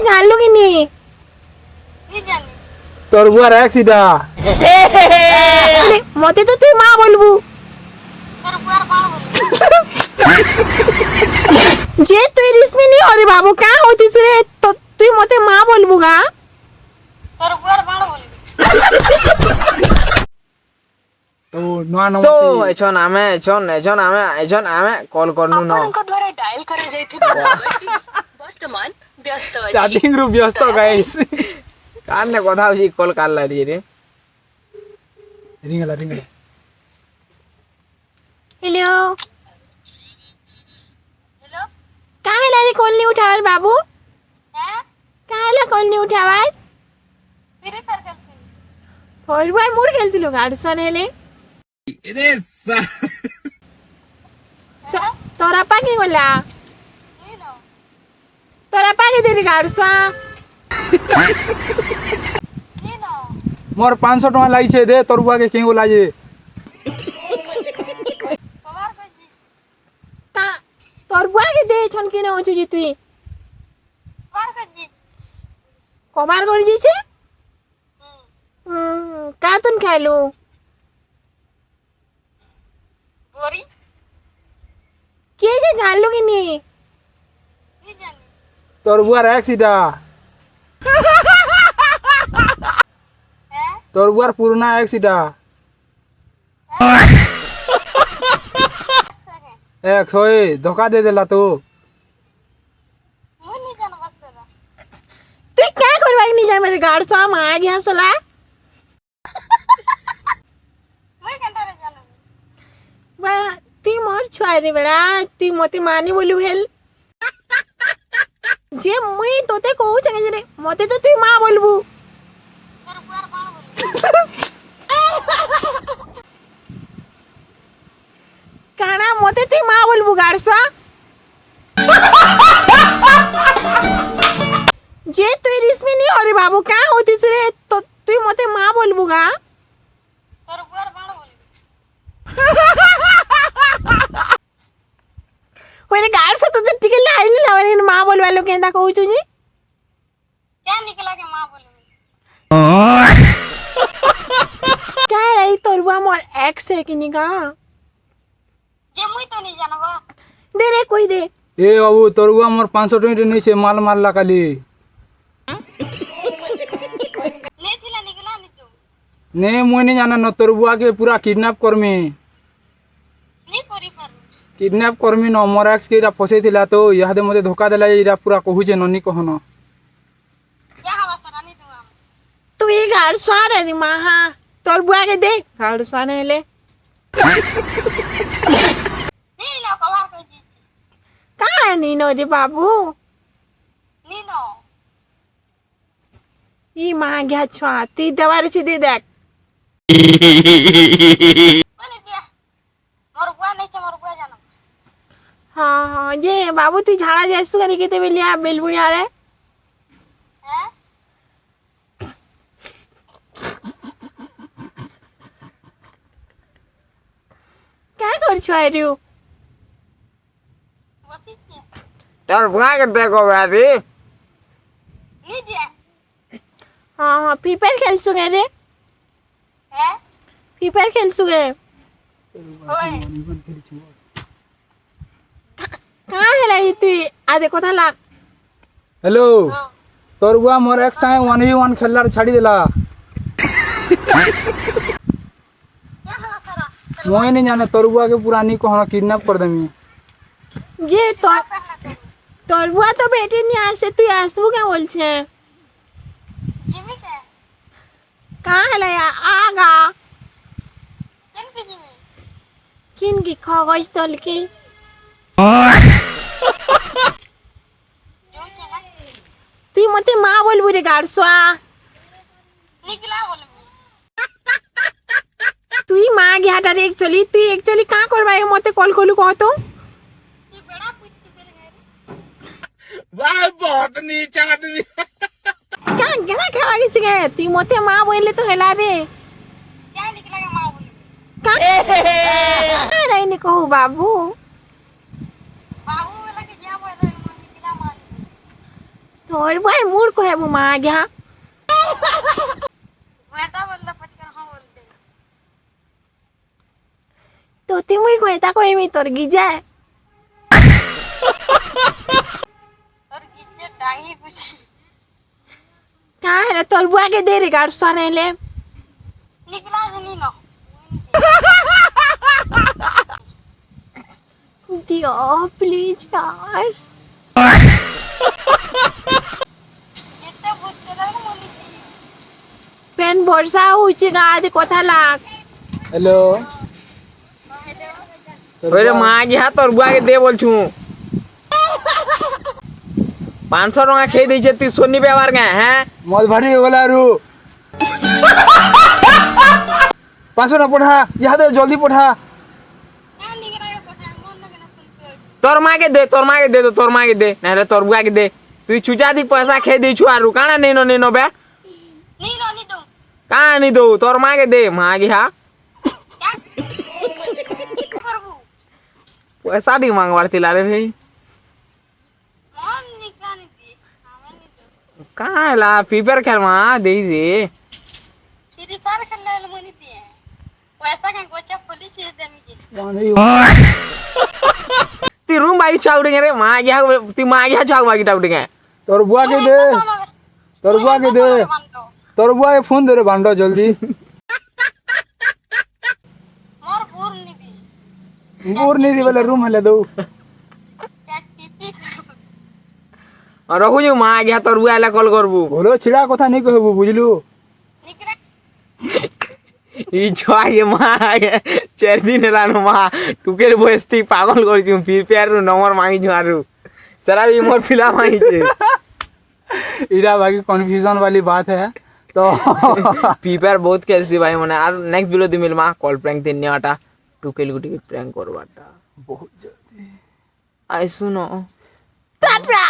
जानलू कि नहीं जानी तोर बुआर एक्सीडा अरे मते तो तुई माँ बोलबू तोर बुआर बाण बोल जे तुई रिश्मी नहीं अरे बाबू क्या होती सुरे तो तुई मते माँ बोलबू गा तोर बुआर बाण बोल तो नुआ तो नंबर एछन आमे कॉल करनु न ଆପଣଙ୍କ ଦ୍ୱାରା ଡାଏଲ କରାଯାଇଥିବା ନମ୍ବରଟି ବର୍ତ୍ତମାନ ବ୍ୟସ୍ତ ଅଛି। स्टार्टिंग रु व्यस्त गाइस काने कथा होसी कॉल काला रे रिंगला हेलो हेलो काहे लारी कॉल नहीं उठावर बाबू हैं काहे ला कॉल नहीं उठावर फ्री फायर खेलছিস थोड़ी बार मुड़ खेलतिलो गाड़ सन हेले तोरा पा की गोला नीनो तोरा पा की देरी गाड़ सा नीनो मोर 500 टका लागी छे दे तोर बुआ के केगो लाजे कवर कजी का तोर बुआ के दे छन की न होछु जी तुई कवर कजी कमार कर जैसे का तुन खालू बोरी के जे जानलू कि नहीं जानी तोर बुआर एक्सीडा हैं तोर बुआर पुराना एक्सीडा सके 100 धोखा दे देला तो मुई नहीं जान बसरा तू क्या करवाई नहीं जा मेरे गाड़ सा मां आ गया सला मुई केंता रे जानो बा ती मोर छुआ रे बेड़ा ती मते मानी बोलू हेल जे मुई तोते कहू छे रे मते तो तुई मां बोलबू तोर बुआर बाण बोल काना मते तुई मां बोलबू गाड़सा जे तुई रिश्मी नहीं अरे बाबू क्या होती सुरे तो तुई मते मां बोलबू गा तोर बुआर बाण बोल ओरे गाड़सा तो टिके लाइन लावरी मां बोलवा लो केंदा कहू छु जी क्या निकला के मां बोल क्या रही तोरबा मोर एक्स है कि नहीं का जे मुई तो नहीं जानबो दे रे कोई दे ए बाबू तोर बुआ मोर 500 टका नहीं छे माल मारला काली नहीं थिला निकला नि तू ने मुई नहीं जाना न तोर बुआ के पूरा किडनैप करमी नहीं परी पर किडनैप करमी न मोर एक्स के इरा फसे थिला तो यादे मते धोखा देला इरा पूरा कहू जे ननी कहन क्या हवा सरा नहीं तू हम तू ये गाड़ स्वार रे मां हां तोर बुआ के दे गाड़ स्वार हेले नहीं लो कवर कजी का नहीं नो रे बाबू नीनो ई मां गया छुआ ती दवारे से दे देख कोनी दिया मोर बुआ नहीं छे मोर बुआ जानो हाँ हाँ जे बाबू तू झाड़ा जाइस करी के ते बेलिया बेलबुड़िया रे हैं क्या कर छुआ रे बसी छे तोर बुआ के देखो बाबी नहीं दिया हाँ हाँ फ्री फायर खेल सुगे रे हैं फ्री फायर खेल सुगे ओए कहाँ है लाई तू आ देखो था लाग हेलो तोर बुआ मोर एक्स संगे 1v1 खेलला छाड़ी देला क्या हवा सरा मोय नहीं जाने तोर बुआ के पूरा नहीं कहना किडनैप कर देमी जे तो पहला तो तोर बुआ तो बेटे नहीं आज से तू आसबू क्या बोल छे जिमी के कहाँ है लाई आगा किन की जिमी किन की खगज तल के जो छे ना तू मते माँ बोलबू रे गाड़सवा निकला बोल तू ही माँ गया रे एक्चुअली कहाँ करवाए मते कॉल कोलू कह तो तू बड़ा पूछ के चले गए वाह बहुत नीचा आदमी क्या गना खावा किसी के तू मते माँ बोले तो हेला रे क्या निकला के मां बोल का नहीं नहीं कहू बाबू बाबू वाला के जा बोल निकला मां তোর ভাই মুড কহে মু মা গয়া वेदा बोलला पटकन हां बोल दे তোতে মুই কইতা কইমি তোর গিজা और गिज्जे डांगी कुछ का है তোর বুয়াকে দে রে গাড় সারেলে निकला नहीं ना দিও প্লিজ यार कितने बुझते रहे मुनी की পেন বর্ষা হইছে গাদে কথা লাগ হ্যালো ওরে মা গিয়া তোর বুয়াকে দে বলছু 500 টাকা খেয়ে দিয়েছে তুই সোনি ব্যবহার গে হ্যাঁ মদ ভারি হয়ে গেল আরু 500 না পঠা ইহাদে জলদি পঠা क्या निकला ये पता मन लगे ना सुनते তোর মাকে দে তো তোর মাকে দে নাহলে তোর বুয়াকে দে তুই চুচা দি পয়সা খেয়ে দিছু আরু কানা নেনো নেনো বে नहीं तो কানা নি দো তোর মাকে দে মা গিয়া क्या करबू পয়সা দি মাংবার তিলা রে ভাই मन निकला नहीं दी हमें नहीं दो কালা ফিফার খেল মা দেই দে सीधी पार कर ले मुनी दी पैसा का गोचा पुलिस दे मिकी তুই রুম বাইরে চাউড়ে রে মা গিয়া তুই মা গিয়া চাউ মাগি টাউড়ে গে তোর বুয়াকে দে তোর বুয়াকে দে তোর বুয়াকে ফোন দে রে বান্ডো জলদি मोर पूर नहीं दी বুর নি দি বলে রুম হেলে দৌ क्या टीपी রহুজু মা গিয়া তোর বুয়া এলা কল করবু ভলো ছিড়া কথা নেই কহবু বুঝলু निकला ই ছয় মা 4 দিন এলানো মা টুকের বসতি পাগল করছু ফির pair number মাগিছু Aru Sara be more ফিলা মাগিছে इरा बाकी कंफ्यूजन वाली बात है तो ফিফার বহুত খেলছি ভাই মানে আর নেক্সট ভিডিও দি মিলমা কল প্র্যাঙ্ক দিন নেওয়াটা টুকেল গুটি প্র্যাঙ্ক করবাটা बहुत जल्दी আই শুনো টাটা